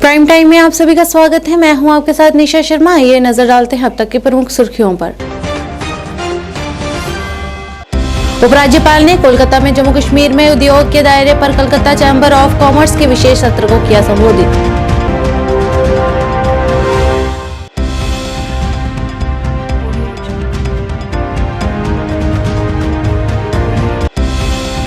Prime time में आप सभी का स्वागत है। मैं हूं आपके साथ निशा शर्मा। आइए नजर डालते हैं अब तक की प्रमुख सुर्खियों पर। उपराज्यपाल ने कोलकाता में जम्मू कश्मीर में उद्योग के दायरे पर कलकत्ता चैंबर ऑफ कॉमर्स के विशेष सत्र को किया संबोधित।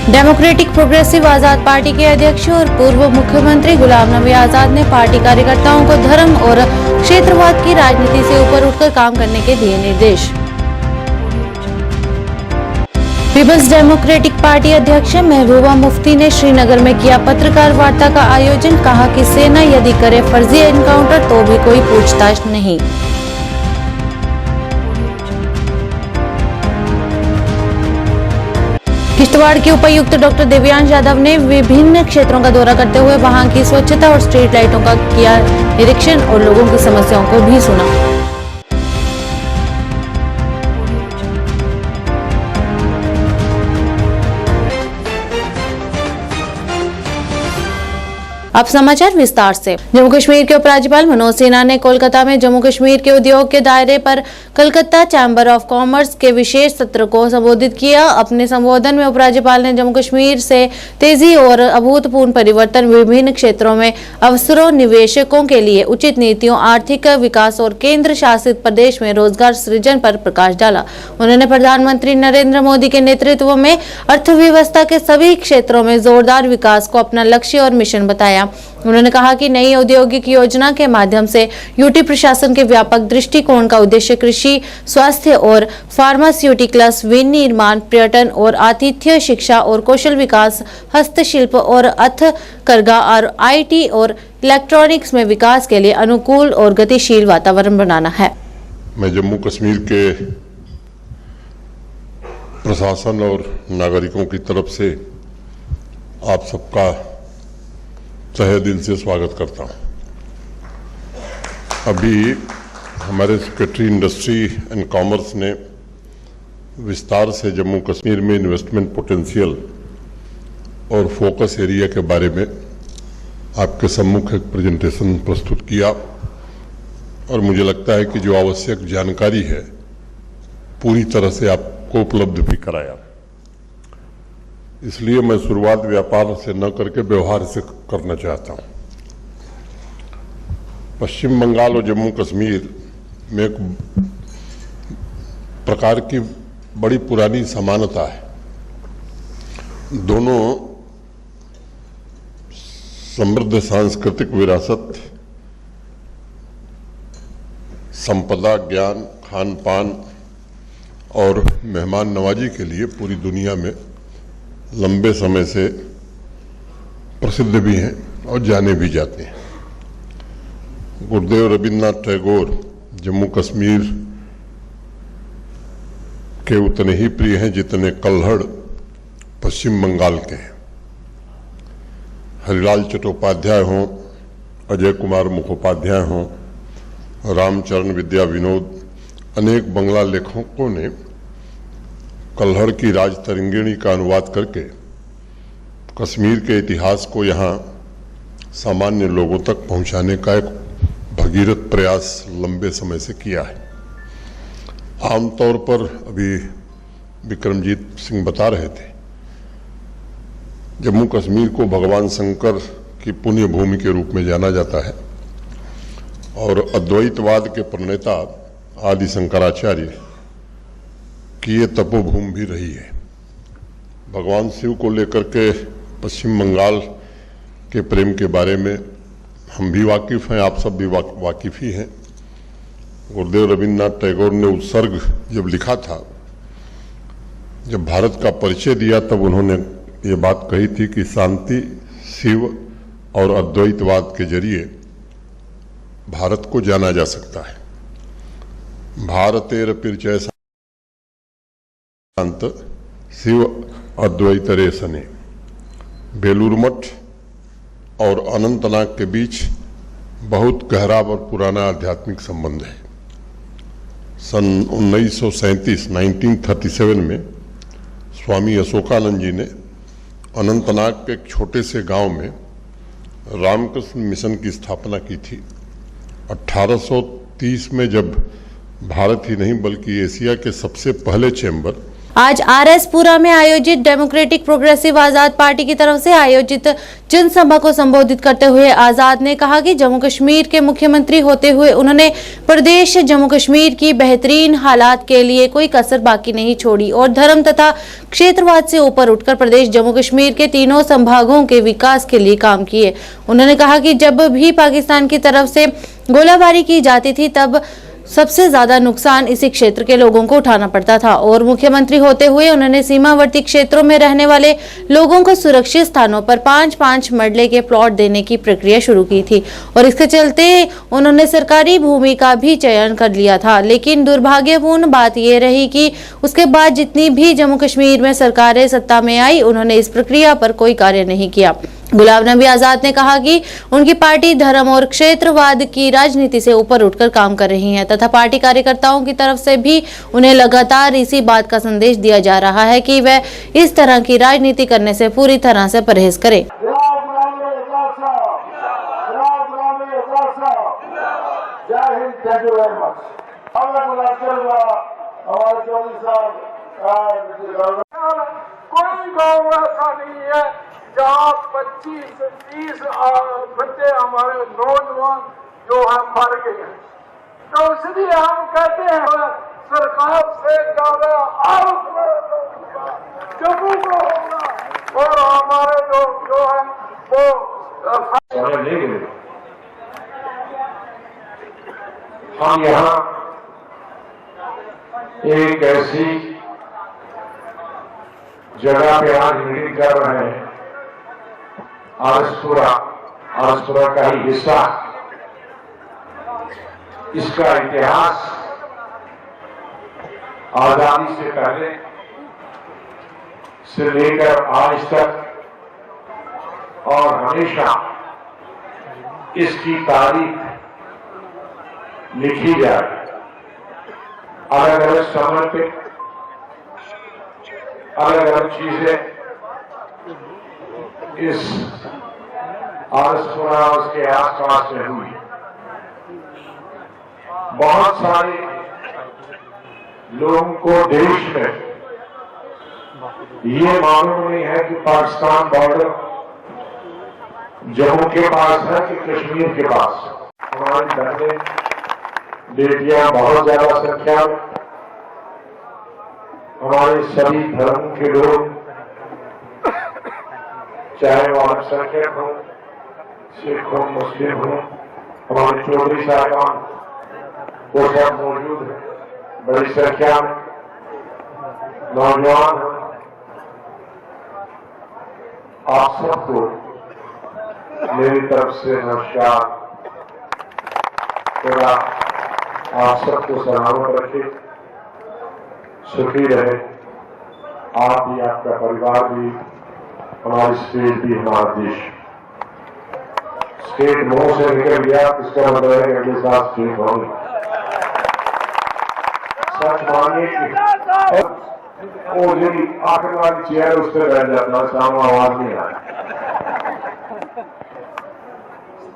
डेमोक्रेटिक प्रोग्रेसिव आजाद पार्टी के अध्यक्ष और पूर्व मुख्यमंत्री गुलाम नबी आजाद ने पार्टी कार्यकर्ताओं को धर्म और क्षेत्रवाद की राजनीति से ऊपर उठकर काम करने के दिए निर्देश। पीपल्स डेमोक्रेटिक पार्टी अध्यक्ष महबूबा मुफ्ती ने श्रीनगर में किया पत्रकार वार्ता का आयोजन। कहा कि सेना यदि करे फर्जी एनकाउंटर तो भी कोई पूछताछ नहीं। किश्तवाड़ के उपायुक्त डॉक्टर दिव्यांश यादव ने विभिन्न क्षेत्रों का दौरा करते हुए वहां की स्वच्छता और स्ट्रीट लाइटों का किया निरीक्षण और लोगों की समस्याओं को भी सुना। अब समाचार विस्तार से। जम्मू कश्मीर के उपराज्यपाल मनोज सिन्हा ने कोलकाता में जम्मू कश्मीर के उद्योग के दायरे पर कलकत्ता चैंबर ऑफ कॉमर्स के विशेष सत्र को संबोधित किया। अपने संबोधन में उपराज्यपाल ने जम्मू कश्मीर से तेजी और अभूतपूर्व परिवर्तन, विभिन्न क्षेत्रों में अवसरों, निवेशकों के लिए उचित नीतियों, आर्थिक विकास और केंद्र शासित प्रदेश में रोजगार सृजन पर प्रकाश डाला। उन्होंने प्रधानमंत्री नरेंद्र मोदी के नेतृत्व में अर्थव्यवस्था के सभी क्षेत्रों में जोरदार विकास को अपना लक्ष्य और मिशन बताया। उन्होंने कहा कि नई औद्योगिक योजना के माध्यम से यूटी प्रशासन के व्यापक दृष्टिकोण का उद्देश्य कृषि, स्वास्थ्य और फार्मास्यूटिकल्स, विनिर्माण, पर्यटन और आतिथ्य, शिक्षा और कौशल विकास, हस्तशिल्प और हथकरघा और आईटी और इलेक्ट्रॉनिक्स में विकास के लिए अनुकूल और गतिशील वातावरण बनाना है। मैं जम्मू कश्मीर के प्रशासन और नागरिकों की तरफ से आप सबका तहे दिल से स्वागत करता हूं। अभी हमारे सेक्रेटरी इंडस्ट्री एंड कॉमर्स ने विस्तार से जम्मू कश्मीर में इन्वेस्टमेंट पोटेंशियल और फोकस एरिया के बारे में आपके सम्मुख एक प्रेजेंटेशन प्रस्तुत किया और मुझे लगता है कि जो आवश्यक जानकारी है पूरी तरह से आपको उपलब्ध भी कराया। इसलिए मैं शुरुआत व्यापार से न करके व्यवहार से करना चाहता हूं। पश्चिम बंगाल और जम्मू कश्मीर में एक प्रकार की बड़ी पुरानी समानता है। दोनों समृद्ध सांस्कृतिक विरासत, संपदा, ज्ञान, खान पान और मेहमान नवाजी के लिए पूरी दुनिया में लंबे समय से प्रसिद्ध भी हैं और जाने भी जाते हैं। गुरुदेव रविन्द्रनाथ टैगोर जम्मू कश्मीर के उतने ही प्रिय हैं जितने कल्हड़ पश्चिम बंगाल के हैं। हरिलाल चट्टोपाध्याय हों, अजय कुमार मुखोपाध्याय हों, रामचरण विद्या विनोद, अनेक बंगला लेखकों ने कल्हड़ की राजतरंगिणी का अनुवाद करके कश्मीर के इतिहास को यहाँ सामान्य लोगों तक पहुँचाने का एक भगीरथ प्रयास लंबे समय से किया है। आमतौर पर अभी विक्रमजीत सिंह बता रहे थे, जम्मू कश्मीर को भगवान शंकर की पुण्य भूमि के रूप में जाना जाता है और अद्वैतवाद के प्रणेता आदि शंकराचार्य कि ये तपोभूमि भी रही है। भगवान शिव को लेकर के पश्चिम बंगाल के प्रेम के बारे में हम भी वाकिफ हैं, आप सब भी वाकिफ ही हैं। गुरुदेव रविन्द्रनाथ टैगोर ने उत्सर्ग जब लिखा था, जब भारत का परिचय दिया, तब उन्होंने ये बात कही थी कि शांति, शिव और अद्वैतवाद के जरिए भारत को जाना जा सकता है। भारतेर परिचय संत शिव अद्वैत रे सने। बेलूर मठ और अनंतनाग के बीच बहुत गहरा और पुराना आध्यात्मिक संबंध है। सन 1937 में स्वामी अशोकानंद जी ने अनंतनाग के एक छोटे से गांव में रामकृष्ण मिशन की स्थापना की थी। 1830 में जब भारत ही नहीं बल्कि एशिया के सबसे पहले चैम्बर आज आरएसपुरा में आयोजित डेमोक्रेटिक प्रोग्रेसिव आजाद पार्टी की तरफ से आयोजित जनसभा को संबोधित करते हुए आजाद ने कहा कि जम्मू कश्मीर के मुख्यमंत्री होते हुए उन्होंने प्रदेश जम्मू कश्मीर की बेहतरीन हालात के लिए कोई कसर बाकी नहीं छोड़ी और धर्म तथा क्षेत्रवाद से ऊपर उठकर प्रदेश जम्मू कश्मीर के तीनों संभागों के विकास के लिए काम किए। उन्होंने कहा कि जब भी पाकिस्तान की तरफ से गोलाबारी की जाती थी तब सबसे ज्यादा नुकसान इसी क्षेत्र के लोगों को उठाना पड़ता था और मुख्यमंत्री होते हुए उन्होंने सीमावर्ती क्षेत्रों में रहने वाले लोगों को सुरक्षित स्थानों पर 5-5 मरले के प्लॉट देने की प्रक्रिया शुरू की थी और इसके चलते उन्होंने सरकारी भूमि का भी चयन कर लिया था। लेकिन दुर्भाग्यपूर्ण बात यह रही कि उसके बाद जितनी भी जम्मू कश्मीर में सरकारें सत्ता में आई उन्होंने इस प्रक्रिया पर कोई कार्य नहीं किया। गुलाम नबी आजाद ने कहा कि उनकी पार्टी धर्म और क्षेत्रवाद की राजनीति से ऊपर उठकर काम कर रही है तथा पार्टी कार्यकर्ताओं की तरफ से भी उन्हें लगातार इसी बात का संदेश दिया जा रहा है कि वह इस तरह की राजनीति करने से पूरी तरह से परहेज करें। कोई गाँव ऐसा नहीं है जहाँ 25-30 बच्चे हमारे नौजवान जो है मर गए हैं। तो इसलिए हम कहते हैं सरकार से ज्यादा आरोप जम्मू को होगा और हमारे लोग जो है वो हम यहाँ एक ऐसी जगह पे आज मीटिंग कर रहे हैं, आरएसपुरा का ही हिस्सा। इसका इतिहास आजादी से पहले से लेकर आज तक और हमेशा इसकी तारीख लिखी जाए। अलग अलग समय पे अलग अलग चीजें इस आरएसपुरा उसके आसपास में हुई। बहुत सारे लोगों को देश में ये मालूम नहीं है कि पाकिस्तान बॉर्डर जम्मू के पास है कि कश्मीर के पास। हमारी बहनें बेटियां बहुत ज्यादा संख्या में, हमारे सभी धर्मों के लोग, चाहे वो अल्पसंख्यक हो, सिख हो, मुस्लिम हो, हमारे चौधरी साहबान, वो सब मौजूद है। बड़ी संख्या में नौजवान हो। आप सबको मेरी तरफ से नमस्कार। थोड़ा आप सबको सलामत रखे, सुखी रहे। आप भी, आपका परिवार भी, हमारी स्टेट भी, हमारा देश। स्टेट मुंह से निकल गया इसका मतलब है कि अगले साल स्टेट होंगे। सच मानिए कि वो जो आखिर वाली चेयर उस पर बैठ जाता है, सामने आवाज नहीं आया।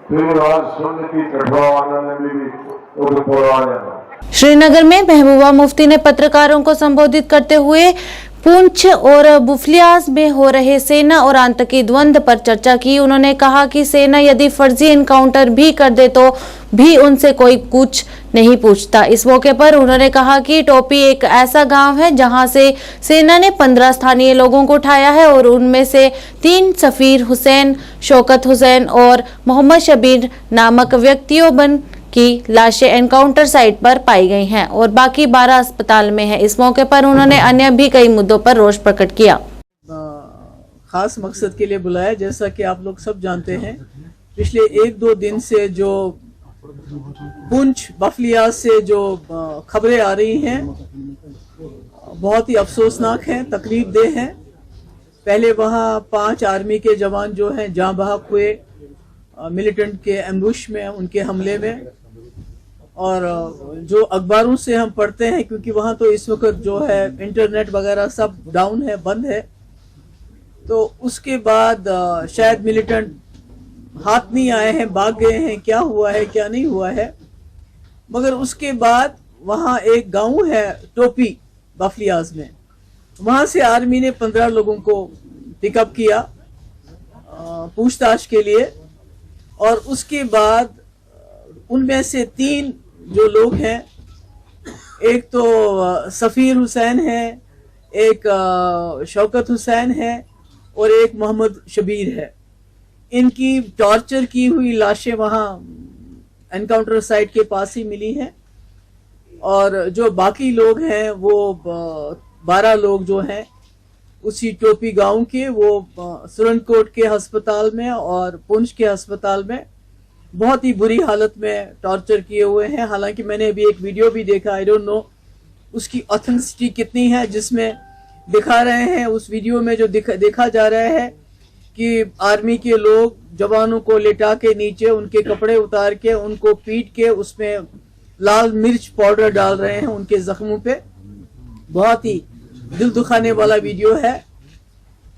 फिर आवाज सुनने की कठुआ ने भी श्रीनगर में महबूबा मुफ्ती ने पत्रकारों को संबोधित करते हुए पुंछ और बुफलियास में हो रहे सेना और आतंकी द्वंद्व पर चर्चा की। उन्होंने कहा कि सेना यदि फर्जी एनकाउंटर भी कर दे तो भी उनसे कोई कुछ नहीं पूछता। इस मौके पर उन्होंने कहा कि टोपी एक ऐसा गांव है जहां से सेना ने 15 स्थानीय लोगों को उठाया है और उनमें से 3 सफीर हुसैन, शौकत हुसैन और मोहम्मद शबीर नामक व्यक्तियों की लाशें एनकाउंटर साइट पर पाई गई हैं और बाकी 12 अस्पताल में हैं। इस मौके पर उन्होंने अन्य भी कई मुद्दों पर रोष प्रकट किया। खास मकसद के लिए बुलाया, जैसा कि आप लोग सब जानते हैं, पिछले 1-2 दिन से जो पुंछ बफलिया से जो खबरें आ रही हैं बहुत ही अफसोसनाक हैं, तकलीफदेह हैं। पहले वहाँ 5 आर्मी के जवान जो हैं जाँ बहक हुए मिलिटेंट के एम्बुश में, उनके हमले में। और जो अखबारों से हम पढ़ते हैं, क्योंकि वहाँ तो इस वक्त जो है इंटरनेट वगैरह सब डाउन है, बंद है, तो उसके बाद शायद मिलिटेंट हाथ नहीं आए हैं, भाग गए हैं, क्या हुआ है क्या नहीं हुआ है। मगर उसके बाद वहाँ एक गांव है टोपी बाफलियाज में, वहाँ से आर्मी ने 15 लोगों को पिकअप किया पूछताछ के लिए। और उसके बाद उनमें से 3 जो लोग हैं, एक तो सफ़ीर हुसैन है, एक शौकत हुसैन है और एक मोहम्मद शबीर है। इनकी टॉर्चर की हुई लाशें वहाँ एनकाउंटर साइट के पास ही मिली हैं। और जो बाकी लोग हैं वो 12 लोग जो हैं उसी टोपी गांव के, वो सुरनकोट के अस्पताल में और पुंछ के अस्पताल में बहुत ही बुरी हालत में टॉर्चर किए हुए हैं। हालांकि मैंने अभी एक वीडियो भी देखा, आई डोंट नो उसकी ऑथेंटिसिटी कितनी है, जिसमें दिखा रहे हैं, उस वीडियो में जो देखा जा रहा है कि आर्मी के लोग जवानों को लिटा के नीचे उनके कपड़े उतार के उनको पीट के उसमें लाल मिर्च पाउडर डाल रहे हैं उनके जख्मों पे। बहुत ही दिल दुखाने वाला वीडियो है।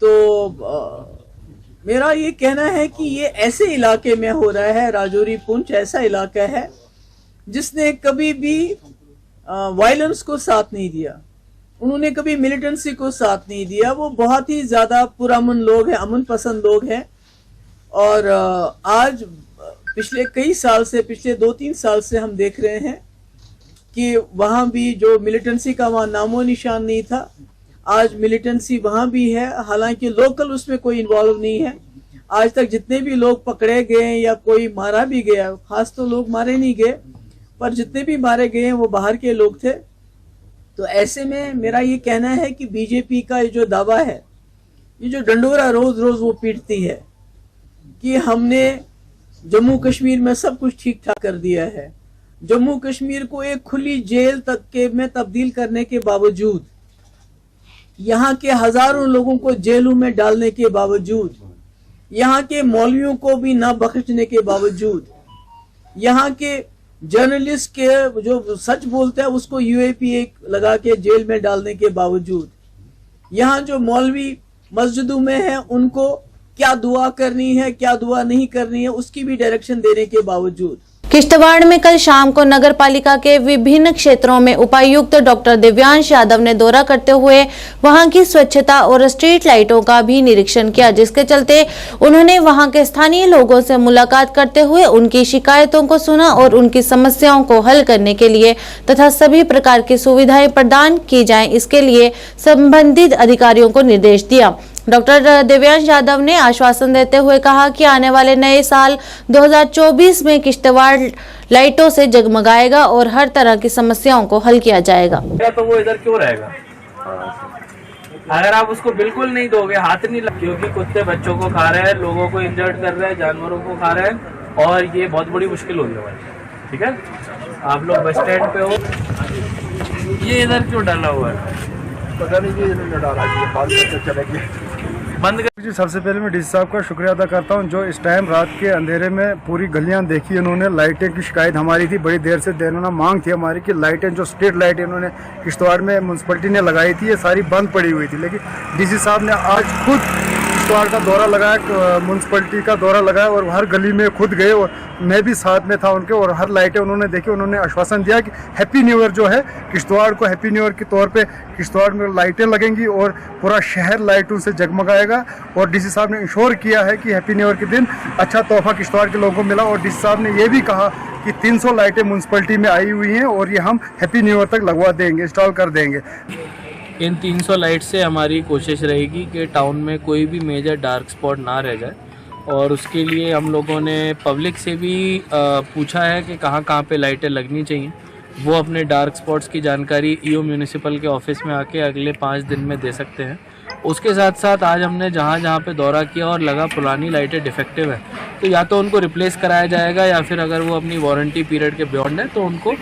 तो मेरा ये कहना है कि ये ऐसे इलाके में हो रहा है, राजौरी पुंछ ऐसा इलाका है जिसने कभी भी वायलेंस को साथ नहीं दिया, उन्होंने कभी मिलिटेंसी को साथ नहीं दिया। वो बहुत ही ज्यादा पुरअमन लोग हैं, अमन पसंद लोग हैं। और आज पिछले कई साल से, पिछले 2-3 साल से हम देख रहे हैं कि वहाँ भी जो मिलिटेंसी का वहाँ नामो निशान नहीं था, आज मिलिटेंसी वहाँ भी है। हालांकि लोकल उसमें कोई इन्वॉल्व नहीं है। आज तक जितने भी लोग पकड़े गए या कोई मारा भी गया, खास तो लोग मारे नहीं गए, पर जितने भी मारे गए हैं वो बाहर के लोग थे। तो ऐसे में मेरा ये कहना है कि बीजेपी का ये जो दावा है, ये जो डंडोरा रोज रोज वो पीटती है कि हमने जम्मू कश्मीर में सब कुछ ठीक ठाक कर दिया है, जम्मू कश्मीर को एक खुली जेल तक के में तब्दील करने के बावजूद, यहाँ के हजारों लोगों को जेलों में डालने के बावजूद, यहाँ के मौलवियों को भी ना बख्शने के बावजूद, यहाँ के जर्नलिस्ट के जो सच बोलते हैं उसको यूएपीए लगा के जेल में डालने के बावजूद, यहाँ जो मौलवी मस्जिदों में हैं उनको क्या दुआ करनी है क्या दुआ नहीं करनी है उसकी भी डायरेक्शन देने के बावजूद। किश्तवाड़ में कल शाम को नगर पालिका के विभिन्न क्षेत्रों में उपायुक्त डॉक्टर दिव्यांश यादव ने दौरा करते हुए वहां की स्वच्छता और स्ट्रीट लाइटों का भी निरीक्षण किया, जिसके चलते उन्होंने वहां के स्थानीय लोगों से मुलाकात करते हुए उनकी शिकायतों को सुना और उनकी समस्याओं को हल करने के लिए तथा सभी प्रकार की सुविधाएं प्रदान की जाएं, इसके लिए संबंधित अधिकारियों को निर्देश दिया। डॉक्टर दिव्यांश यादव ने आश्वासन देते हुए कहा कि आने वाले नए साल 2024 में किश्तवाड़ लाइटों से जगमगाएगा और हर तरह की समस्याओं को हल किया जाएगा। तो वो इधर क्यों रहेगा? अगर आप उसको बिल्कुल नहीं दोगे, हाथ नहीं लग, क्योंकि कुत्ते बच्चों को खा रहे हैं, लोगों को इंजर्ड कर रहे हैं, जानवरों को खा रहे हैं और ये बहुत बड़ी मुश्किल होगी हमारी। ठीक है, आप लोग बस स्टैंड पे हो, ये इधर क्यों डाला हुआ है? पता नहीं डाला बंद कर। जी, सबसे पहले मैं डीसी साहब का शुक्रिया अदा करता हूं जो इस टाइम रात के अंधेरे में पूरी गलियां देखी उन्होंने। लाइटें की शिकायत हमारी थी, बड़ी देर से देना मांग थी हमारी कि लाइटें जो स्ट्रीट लाइट इन्होंने किश्तवाड़ में म्यूनसिपलिटी ने लगाई थी ये सारी बंद पड़ी हुई थी। लेकिन डीसी साहब ने आज खुद किश्तवाड़ का दौरा लगाया, म्यूनसिपलिटी का दौरा लगाया और हर गली में खुद गए और मैं भी साथ में था उनके और हर लाइटें उन्होंने देखी। उन्होंने आश्वासन दिया कि हैप्पी न्यू ईयर जो है किश्तवाड़ को हैप्पी न्यू ईयर के तौर पे किश्तवाड़ में लाइटें लगेंगी और पूरा शहर लाइटों से जगमगाएगा। और डीसी साहब ने इंश्योर किया है कि हैप्पी न्यू ईयर के दिन अच्छा तोहफा किश्तवाड़ के लोगों को मिला। और डीसी साहब ने ये भी कहा कि 300 लाइटें म्यूनसिपलिटी में आई हुई हैं और ये हम हैप्पी न्यू ईयर तक लगवा देंगे, इंस्टॉल कर देंगे। इन 300 लाइट से हमारी कोशिश रहेगी कि टाउन में कोई भी मेजर डार्क स्पॉट ना रह जाए और उसके लिए हम लोगों ने पब्लिक से भी पूछा है कि कहाँ कहाँ पे लाइटें लगनी चाहिए। वो अपने डार्क स्पॉट्स की जानकारी ईओ म्यूनिसिपल के ऑफिस में आके अगले 5 दिन में दे सकते हैं। उसके साथ साथ आज हमने जहाँ जहाँ पे दौरा किया और लगा पुरानी लाइटें डिफेक्टिव है तो या तो उनको रिप्लेस कराया जाएगा या फिर अगर वो अपनी वारंटी पीरियड के बियॉन्ड है तो उनको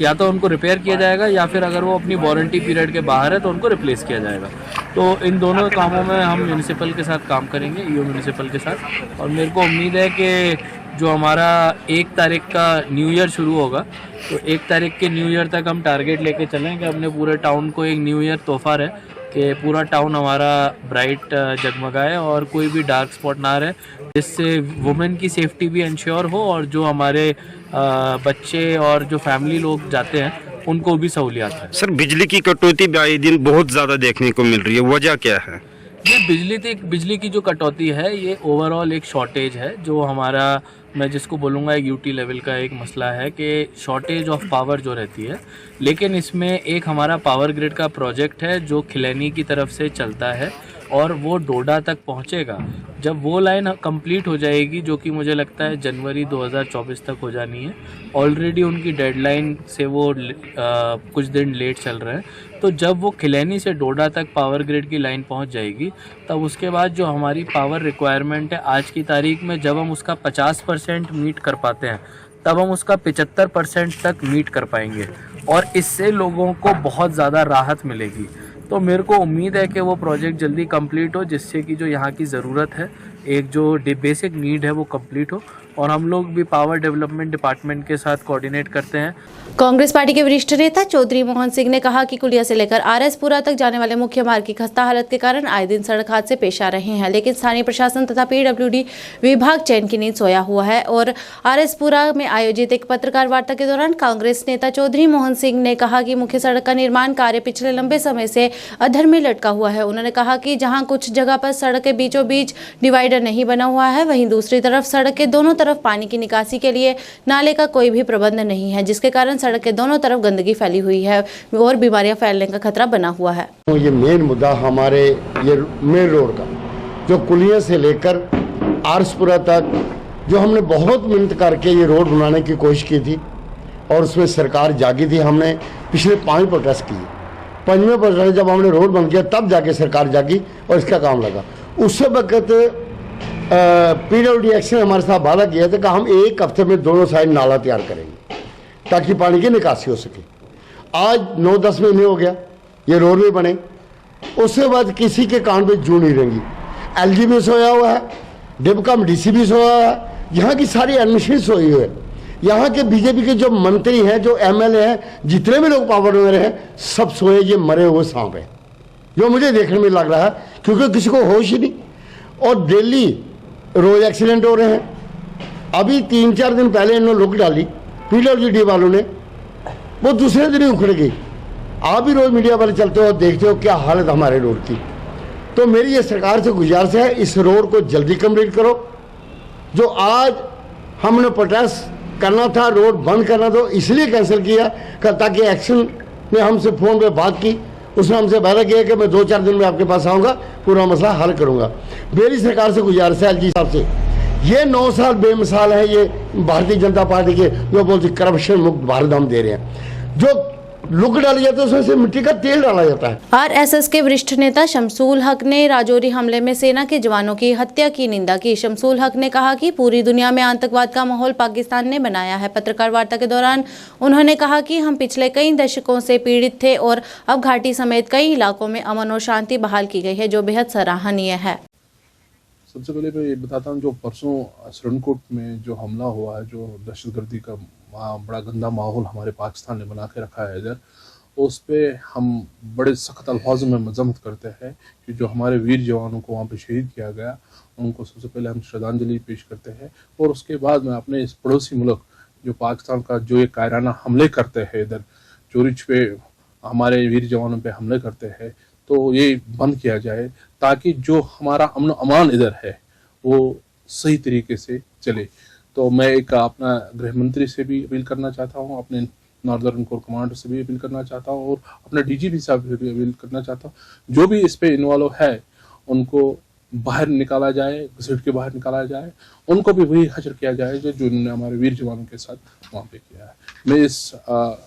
या तो उनको रिपेयर किया जाएगा या फिर अगर वो अपनी वारंटी पीरियड के बाहर है तो उनको रिप्लेस किया जाएगा। तो इन दोनों कामों में हम म्यूनिसिपल के साथ काम करेंगे, ईओ म्यूनिसिपल के साथ। और मेरे को उम्मीद है कि जो हमारा 1 तारीख का न्यू ईयर शुरू होगा तो 1 तारीख के न्यू ईयर तक हम टारगेट लेके चलें कि अपने पूरे टाउन को एक न्यू ईयर तोहफा रहे कि पूरा टाउन हमारा ब्राइट जगमगाए और कोई भी डार्क स्पॉट ना रहे, जिससे वुमेन की सेफ्टी भी इंश्योर हो और जो हमारे बच्चे और जो फैमिली लोग जाते हैं उनको भी सहूलियत है। सर, बिजली की कटौती आए दिन बहुत ज़्यादा देखने को मिल रही है, वजह क्या है? ये बिजली की जो कटौती है ये ओवरऑल एक शॉर्टेज है, जो हमारा, मैं जिसको बोलूँगा एक यूटी लेवल का एक मसला है कि शॉर्टेज ऑफ पावर जो रहती है। लेकिन इसमें एक हमारा पावर ग्रिड का प्रोजेक्ट है जो खिलैनी की तरफ से चलता है और वो डोडा तक पहुंचेगा। जब वो लाइन कंप्लीट हो जाएगी, जो कि मुझे लगता है जनवरी 2024 तक हो जानी है, ऑलरेडी उनकी डेडलाइन से वो कुछ दिन लेट चल रहे हैं, तो जब वो खिलैनी से डोडा तक पावर ग्रिड की लाइन पहुंच जाएगी, तब उसके बाद जो हमारी पावर रिक्वायरमेंट है आज की तारीख में, जब हम उसका 50% मीट कर पाते हैं, तब हम उसका 75% तक मीट कर पाएंगे और इससे लोगों को बहुत ज़्यादा राहत मिलेगी। तो मेरे को उम्मीद है कि वो प्रोजेक्ट जल्दी कंप्लीट हो, जिससे कि जो यहाँ की ज़रूरत है, एक जो बेसिक नीड है, वो कंप्लीट हो। और हम लोग भी पावर डेवलपमेंट डिपार्टमेंट के साथ कोऑर्डिनेट करते हैं। कांग्रेस पार्टी के वरिष्ठ नेता चौधरी मोहन सिंह ने कहा कि कुलिया से लेकर आरएसपुरा तक जाने वाले मुख्य मार्ग की खस्ता हालत के कारण आए दिन सड़क हादसे पेश आ रहे हैं, लेकिन स्थानीय प्रशासन तथा पीडब्ल्यूडी विभाग चैन की नींद सोया हुआ है। और आरएसपुरा में आयोजित एक पत्रकार वार्ता के दौरान कांग्रेस नेता चौधरी मोहन सिंह ने कहा कि मुख्य सड़क का निर्माण कार्य पिछले लंबे समय से अधर में लटका हुआ है। उन्होंने कहा कि जहाँ कुछ जगह पर सड़क के बीचों बीच डिवाइडर नहीं बना हुआ है, वहीं दूसरी तरफ सड़क के दोनों तरफ पानी की निकासी के लिए नाले का कोई भी प्रबंध नहीं है, जिसके कारण सड़क के दोनों तरफ गंदगी फैली हुई है और बीमारियां फैलने का खतरा बना हुआ है। ये मेन मुद्दा हमारे ये मेन रोड का, जो कुलिया से लेकर आरएसपुरा तक, जो हमने बहुत मेहनत करके ये रोड बनाने की कोशिश की थी और उसमें सरकार जागी थी। हमने पिछले 5 प्रोटेस्ट किए, 5वें प्रोटेस्ट जब हमने रोड बंद किया तब जाके सरकार जागी और इसका काम लगा। उससे वक्त पीडब्ल्यूडी एक्शन ने हमारे साथ वादा किया था कि हम 1 हफ्ते में दोनों साइड नाला तैयार करेंगे ताकि पानी की निकासी हो सके। आज 9-10 महीने हो गया, ये रोड भी बने, उसके बाद किसी के कान पे जू नहीं रहेंगी। एलजी भी सोया हुआ है, डिबकम डीसी भी सोया हुआ है, यहाँ की सारी एडमिनिस्ट्रेशन सोई हुई है। यहाँ के बीजेपी के जो मंत्री हैं, जो एमएलए हैं, जितने भी लोग पावर में रहे हैं, सब सोए, ये मरे हुए सांप हैं, जो मुझे देखने में लग रहा है, क्योंकि किसी को होश ही नहीं। और डेली रोज एक्सीडेंट हो रहे हैं। अभी 3-4 दिन पहले इन्होंने लुक डाली पीडब्ल्यूडी वालों ने, वो दूसरे दिन ही उखड़ गई। आप भी रोज मीडिया वाले चलते हो, देखते हो क्या हालत हमारे रोड की। तो मेरी ये सरकार से गुजारिश है, इस रोड को जल्दी कंप्लीट करो। जो आज हमने प्रोटेस्ट करना था, रोड बंद करना था, इसलिए कैंसिल किया ताकि एक्शन ने हमसे फ़ोन पे बात की, उसने हमसे वादा किया कि मैं 2-4 दिन में आपके पास आऊँगा, पूरा मसला हल करूँगा। मेरी सरकार से गुजारिश है एलजी साहब से, ये 9 साल बेमिसाल है ये भारतीय जनता पार्टी के, जो बोलती करप्शन मुक्त भारत हम दे रहे हैं। जो लुक डाली जाती है उसमें से मिट्टी का तेल डाला जाता है। आरएसएस के वरिष्ठ नेता शमसूल हक ने राजौरी हमले में सेना के जवानों की हत्या की निंदा की। शमसूल हक ने कहा कि पूरी दुनिया में आतंकवाद का माहौल पाकिस्तान ने बनाया है। पत्रकार वार्ता के दौरान उन्होंने कहा कि हम पिछले कई दशकों से पीड़ित थे और अब घाटी समेत कई इलाकों में अमन और शांति बहाल की गई है, जो बेहद सराहनीय है। सबसे पहले मैं ये बताता हूँ, जो परसों सरनकोट में जो हमला हुआ है, जो दहशतगर्दी का बड़ा गंदा माहौल हमारे पाकिस्तान ने बना के रखा है इधर, उस पर हम बड़े सख्त अल्फाजों में मजम्मत करते हैं कि जो हमारे वीर जवानों को वहाँ पे शहीद किया गया, उनको सबसे पहले हम श्रद्धांजलि पेश करते हैं। और उसके बाद में अपने इस पड़ोसी मुल्क जो पाकिस्तान का जो ये कायराना हमले करते हैं, इधर चोरिच पे हमारे वीर जवानों पे हमले करते हैं, तो ये बंद किया जाए ताकि जो हमारा अमन अमान इधर है वो सही तरीके से चले। तो मैं एक अपना गृह मंत्री से भी अपील करना चाहता हूँ, अपने नॉर्दर्न कोर कमांडर से भी अपील करना चाहता हूँ और अपने डीजीपी साहब से भी अपील करना चाहता हूँ, जो भी इस पे इन्वॉल्व है उनको बाहर निकाला जाए, घसीट के बाहर निकाला जाए, उनको भी वही हजर किया जाए जो उन्होंने हमारे वीर जवानों के साथ वहाँ पे किया है। मैं इस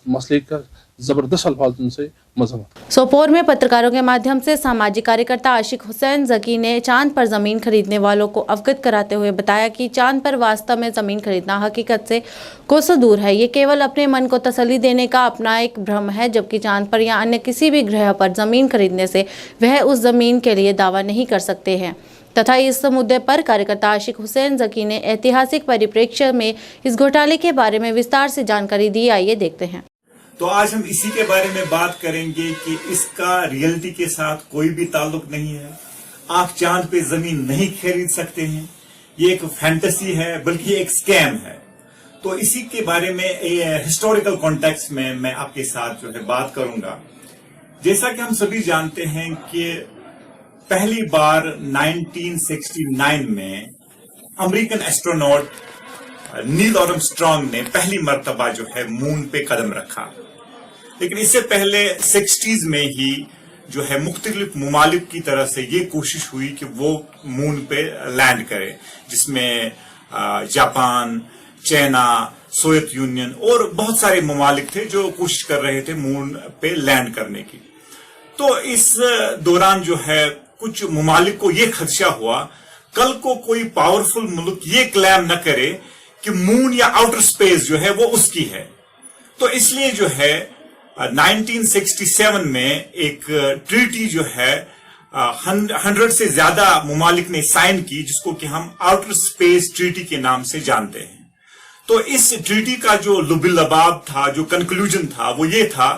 मसले का जबरदस्त अल्फाज से मजम्मत। सोपोर में पत्रकारों के माध्यम से सामाजिक कार्यकर्ता आशिक हुसैन जकी ने चांद पर जमीन खरीदने वालों को अवगत कराते हुए बताया कि चांद पर वास्तव में जमीन खरीदना हकीकत से कोसों दूर है। ये केवल अपने मन को तसल्ली देने का अपना एक भ्रम है, जबकि चांद पर या अन्य किसी भी ग्रह पर जमीन खरीदने से वह उस जमीन के लिए दावा नहीं कर सकते हैं। तथा इस मुद्दे पर कार्यकर्ता आशिक हुसैन जकी ने ऐतिहासिक परिप्रेक्ष्य में इस घोटाले के बारे में विस्तार से जानकारी दी। आइए देखते हैं। तो आज हम इसी के बारे में बात करेंगे कि इसका रियलिटी के साथ कोई भी ताल्लुक नहीं है। आप चांद पे जमीन नहीं खरीद सकते हैं, ये एक फैंटेसी है, बल्कि ये एक स्कैम है। तो इसी के बारे में हिस्टोरिकल कॉन्टेक्स्ट में मैं आपके साथ जो है बात करूंगा। जैसा कि हम सभी जानते हैं कि पहली बार 1969 में अमेरिकन एस्ट्रोनॉट नील आर्मस्ट्रांग ने पहली मर्तबा जो है मून पे कदम रखा। लेकिन इससे पहले 60s में ही जो है मुख्तलिफ मुमालिक की तरफ से ये कोशिश हुई कि वो मून पे लैंड करे, जिसमें जापान, चाइना, सोवियत यूनियन और बहुत सारे मुमालिक थे जो कोशिश कर रहे थे मून पे लैंड करने की। तो इस दौरान जो है कुछ मुमालिक को ये खदशा हुआ कल को कोई पावरफुल मुल्क ये क्लेम न करे कि मून या आउटर स्पेस जो है वो उसकी है। तो इसलिए जो है 1967 में एक ट्रीटी जो है 100 से ज्यादा मुमालिक ने साइन की, जिसको कि हम आउटर स्पेस ट्रीटी के नाम से जानते हैं। तो इस ट्रीटी का जो लुबिलबाब था, जो कंक्लूजन था, वो ये था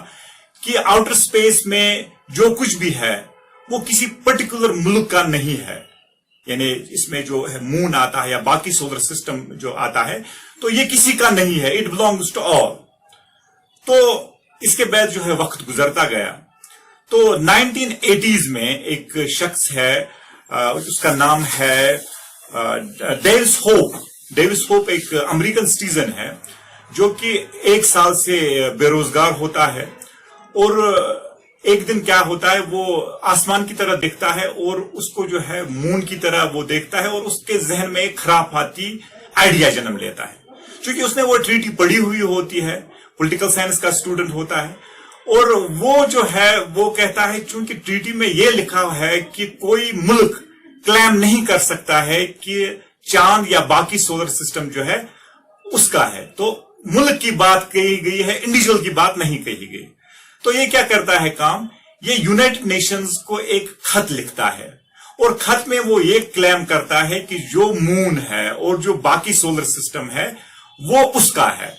कि आउटर स्पेस में जो कुछ भी है वो किसी पर्टिकुलर मुल्क का नहीं है। यानी इसमें जो है मून आता है या बाकी सोलर सिस्टम जो आता है, तो ये किसी का नहीं है, इट बिलोंग्स टू ऑल। तो इसके बाद जो है वक्त गुजरता गया। तो 1980s में एक शख्स है, उसका नाम है डेविस होप। डेविस होप एक अमेरिकन सिटीजन है जो कि 1 साल से बेरोजगार होता है, और एक दिन क्या होता है, वो आसमान की तरह देखता है और उसको जो है मून की तरह वो देखता है, और उसके जहन में एक खराफाती आइडिया जन्म लेता है। क्योंकि उसने वो ट्रीटी पढ़ी हुई होती है, पॉलिटिकल साइंस का स्टूडेंट होता है, और वो जो है वो कहता है क्योंकि ट्रीटी में ये लिखा है कि कोई मुल्क क्लेम नहीं कर सकता है कि चांद या बाकी सोलर सिस्टम जो है उसका है। तो मुल्क की बात कही गई है, इंडिविजुअल की बात नहीं कही गई। तो ये क्या करता है काम, ये यूनाइटेड नेशंस को एक खत लिखता है, और खत में वो ये क्लेम करता है कि जो मून है और जो बाकी सोलर सिस्टम है वो उसका है।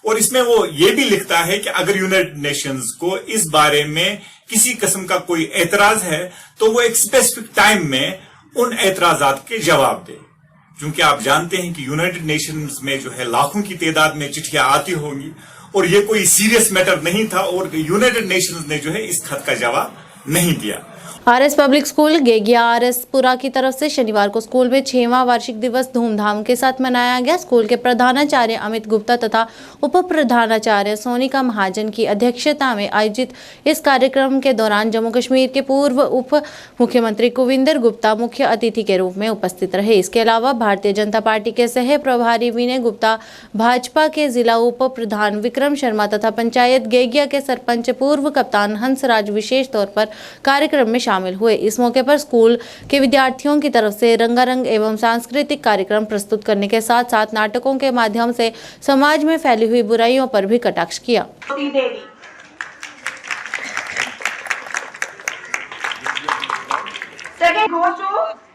और इसमें वो ये भी लिखता है कि अगर यूनाइटेड नेशंस को इस बारे में किसी किस्म का कोई एतराज है तो वो एक स्पेसिफिक टाइम में उन एतराजात के जवाब दे। क्योंकि आप जानते हैं कि यूनाइटेड नेशंस में जो है लाखों की तादाद में चिट्ठियां आती होंगी, और ये कोई सीरियस मैटर नहीं था, और यूनाइटेड नेशंस ने जो है इस खत का जवाब नहीं दिया। आरएस पब्लिक स्कूल गेगिया आरएस पुरा की तरफ से शनिवार को स्कूल में 6वां वार्षिक दिवस धूमधाम के साथ मनाया गया। स्कूल के प्रधानाचार्य अमित गुप्ता तथा उप प्रधानाचार्य सोनिका महाजन की अध्यक्षता में आयोजित इस कार्यक्रम के दौरान जम्मू कश्मीर के पूर्व उप मुख्यमंत्री कुविंदर गुप्ता मुख्य अतिथि के रूप में उपस्थित रहे। इसके अलावा भारतीय जनता पार्टी के सह प्रभारी विनय गुप्ता, भाजपा के जिला उप प्रधान विक्रम शर्मा तथा पंचायत गेगिया के सरपंच पूर्व कप्तान हंसराज विशेष तौर पर कार्यक्रम में शामिल हुए। इस मौके पर स्कूल के विद्यार्थियों की तरफ से रंगारंग एवं सांस्कृतिक कार्यक्रम प्रस्तुत करने के साथ साथ नाटकों के माध्यम से समाज में फैली हुई बुराइयों पर भी कटाक्ष किया। Second goes to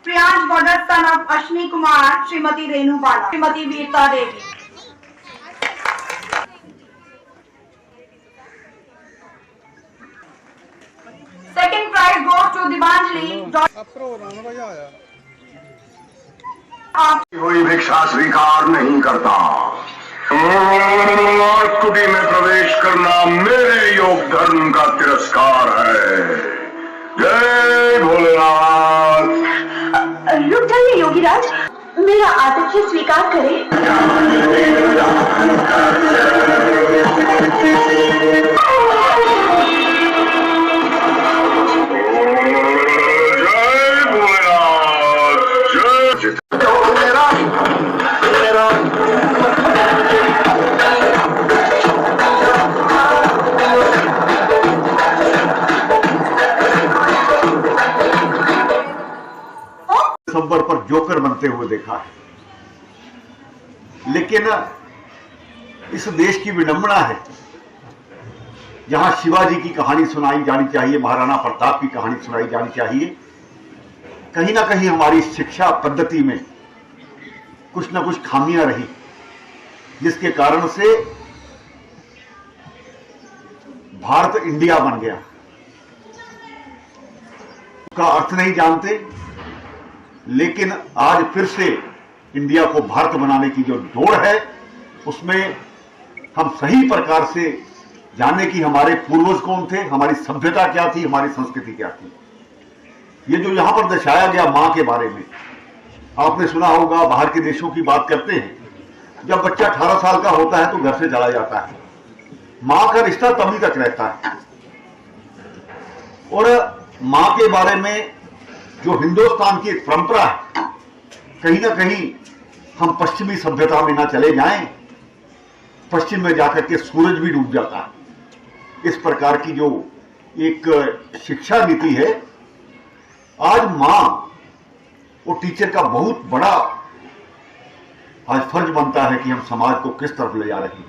Priyansh Bhagat, son of Ashwini Kumar, Srimati Renu Bala, Srimati Veerta Devi. Second prize goes to Dibanjali. कोई भिक्षा स्वीकार नहीं करता। कुटी में प्रवेश करना मेरे योग धर्म का तिरस्कार है। जय भोलेनाथ। रुक जाइए योगीराज, मेरा आतिथ्य स्वीकार करें। दिसंबर पर जोकर बनते हुए देखा है, लेकिन इस देश की विडंबना है जहां शिवाजी की कहानी सुनाई जानी चाहिए, महाराणा प्रताप की कहानी सुनाई जानी चाहिए, कहीं ना कहीं हमारी शिक्षा पद्धति में कुछ ना कुछ खामियां रही, जिसके कारण से भारत इंडिया बन गया, उसका अर्थ नहीं जानते, लेकिन आज फिर से इंडिया को भारत बनाने की जो दौड़ है उसमें हम सही प्रकार से जाने कि हमारे पूर्वज कौन थे, हमारी सभ्यता क्या थी, हमारी संस्कृति क्या थी। ये जो यहां पर दर्शाया गया मां के बारे में, आपने सुना होगा, बाहर के देशों की बात करते हैं, जब बच्चा 18 साल का होता है तो घर से चला जाता है, मां का रिश्ता तभी तक रहता है। और मां के बारे में जो हिंदुस्तान की एक परंपरा है, कहीं ना कहीं हम पश्चिमी सभ्यता में ना चले जाएं, पश्चिम में जाकर के सूरज भी डूब जाता है। इस प्रकार की जो एक शिक्षा नीति है, आज मां और टीचर का बहुत बड़ा आज फर्ज बनता है कि हम समाज को किस तरफ ले जा रहे हैं।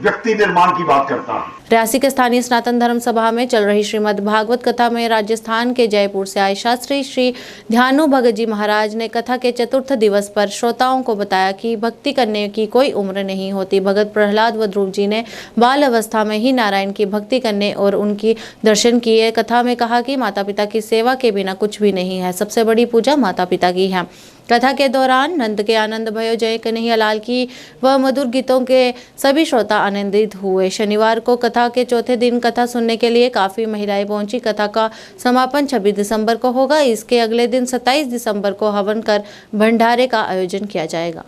व्यक्ति निर्माण की बात करता है। रियासी के स्थानीय सनातन धर्म सभा में चल रही श्रीमद् भागवत कथा में राजस्थान के जयपुर से आए शास्त्री श्री ध्यानु भगत जी महाराज ने कथा के चतुर्थ दिवस पर श्रोताओं को बताया कि भक्ति करने की कोई उम्र नहीं होती। भगत प्रहलाद व ध्रुव जी ने बाल अवस्था में ही नारायण की भक्ति करने और उनकी दर्शन किए। कथा में कहा कि माता पिता की सेवा के बिना कुछ भी नहीं है, सबसे बड़ी पूजा माता पिता की है। कथा के दौरान नंद के आनंद भयो जय कन्हैया लाल की व मधुर गीतों के सभी श्रोता आनंदित हुए। शनिवार को कथा के चौथे दिन कथा सुनने के लिए काफी महिलाएं पहुंची। कथा का समापन 26 दिसंबर को होगा। इसके अगले दिन 27 दिसंबर को हवन कर भंडारे का आयोजन किया जाएगा।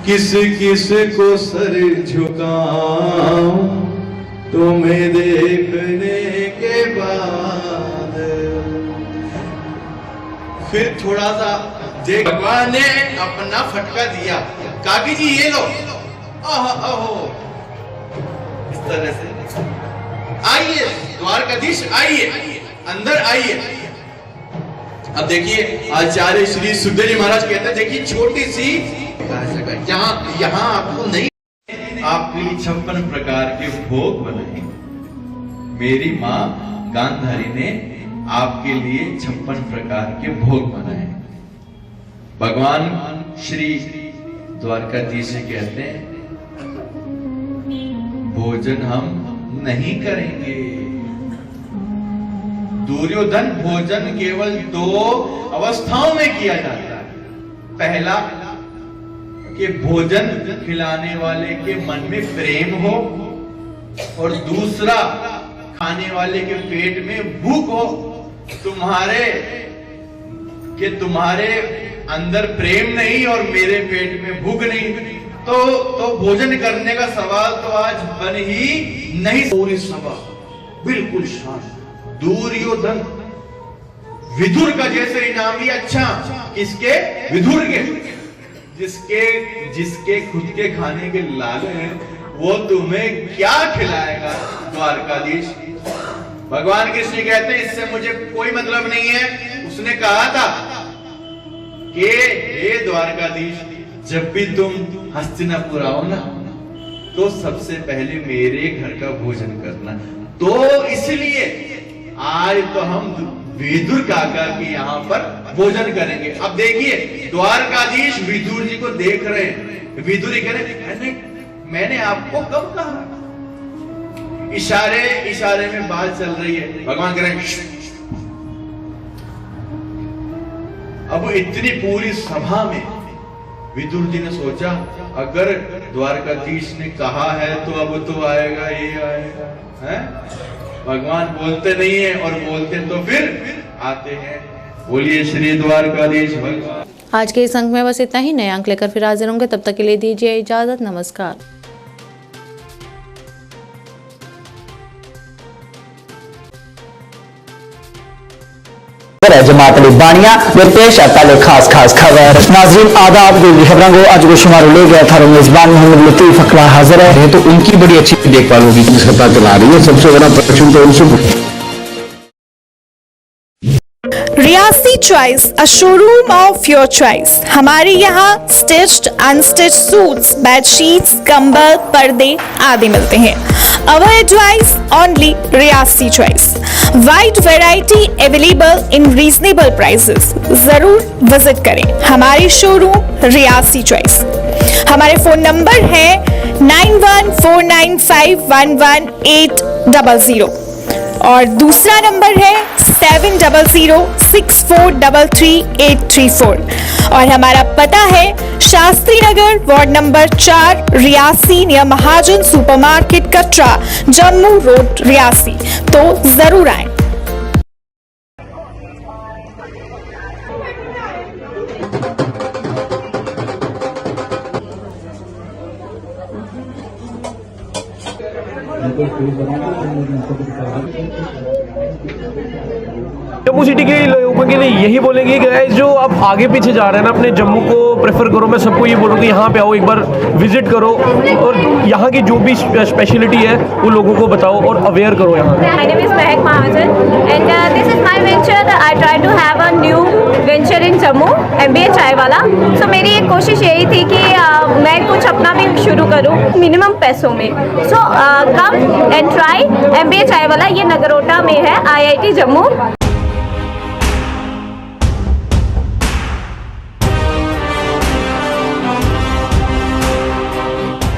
किस किस को सर झुकाऊं तुम्हें देखने के बाद, फिर थोड़ा सा देख, भगवान ने अपना फटका दिया, काकी जी ये लो, ओहो इस तरह से आइए द्वारकाधीश, आइए अंदर आइए। अब देखिए आचार्य श्री सुखदेव जी महाराज कहते हैं, देखिए छोटी सी यहाँ आपको नहीं, आपके लिए 56 प्रकार के भोग बनाए। मेरी माँ गांधारी ने आपके लिए 56 प्रकार के भोग बनाए। भगवान श्री द्वारकाधीश जी कहते हैं, भोजन हम नहीं करेंगे। दुर्योधन भोजन केवल 2 अवस्थाओं में किया जाता है। पहला कि भोजन खिलाने वाले के मन में प्रेम हो, और दूसरा खाने वाले के पेट में भूख हो। तुम्हारे अंदर प्रेम नहीं और मेरे पेट में भूख नहीं, तो भोजन करने का सवाल तो आज बन ही नहीं। पूरी सभा बिल्कुल शांत। दुर्योधन विदुर का जैसे इनाम ही अच्छा, किसके? विदुर के। जिसके खुद के खाने के लाल हैं, वो तुम्हें क्या खिलाएगा द्वारकाधीश। भगवान कृष्ण कहते हैं, इससे मुझे कोई मतलब नहीं है। उसने कहा था कि हे द्वारकाधीश, जब भी तुम हस्तिनापुर आओ ना, तो सबसे पहले मेरे घर का भोजन करना। तो इसलिए आज तो हम विदुर काका के यहाँ पर भोजन करेंगे। अब देखिए द्वारकाधीश विदुर जी को देख रहे हैं। विदुर कह रहे, मैंने आपको कब कहा? इशारे में बात चल रही है। भगवान कह रहे, अब इतनी पूरी सभा में विदुर जी ने सोचा, अगर द्वारकाधीश ने कहा है तो अब तो आएगा, ये आएगा है? भगवान बोलते नहीं है, और बोलते तो फिर आते हैं। बोलिए श्री द्वारकाधीश भगवान। आज के इस अंक में बस इतना ही। नए अंक लेकर फिर हाजिर होंगे, तब तक के लिए दीजिए इजाजत। नमस्कार। जमात बानिया वे पेश है पहले खास खबर। नाज़रीन आदाब, जो खबरों को आज को शुमार ले गया था मेजबान मोहम्मद लतीफ अकला हाजिर है। तो उनकी बड़ी अच्छी देखभाल होगी, सत्ता चला रही है। सबसे बड़ा प्रश्न तो उनसे। Reasi choice, a showroom of your choice. हमारे यहाँ स्टिच्ड अनस्टिच्ड सूट्स, बेडशीट्स, कंबल, पर्दे आदि मिलते हैं। Our advice, only Reasi choice. Wide variety available in reasonable prices. जरूर विजिट करें हमारे शोरूम रियासी चॉइस। हमारे फोन नंबर है 91495118 700 और दूसरा नंबर है 7006433834 और हमारा पता है Shastri Nagar, ward number 4, Reasi, near महाजन सुपरमार्केट कटरा, जम्मू रोड, रियासी। तो जरूर आए। जम्मू सिटी के लोगों के लिए यही बोलेंगे कि गाइस जो आप आगे पीछे जा रहे हैं ना, अपने जम्मू को प्रेफर करो। मैं सबको ये बोलूँगा यहाँ पे आओ, एक बार विजिट करो और यहाँ की जो भी स्पेशलिटी है वो लोगों को बताओ और अवेयर करो यहाँ। My name is Mehak Mahajan and this is my venture. I try to have a new venture in Jammu, MBA चाय वाला। So मेरी एक कोशिश यही थी कि मैं कुछ अपना भी शुरू करूँ मिनिमम पैसों में। So come and try MBA चाय वाला। ये नगरोटा में है, IIT जम्मू।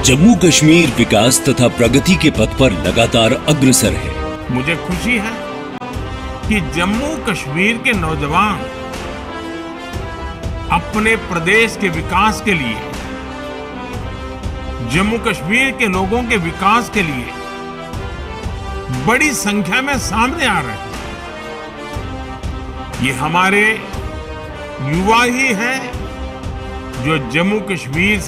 जम्मू कश्मीर विकास तथा प्रगति के पथ पर लगातार अग्रसर है। मुझे खुशी है कि जम्मू कश्मीर के नौजवान अपने प्रदेश के विकास के लिए, जम्मू कश्मीर के लोगों के विकास के लिए बड़ी संख्या में सामने आ रहे हैं। ये हमारे युवा ही हैं जो जम्मू कश्मीर में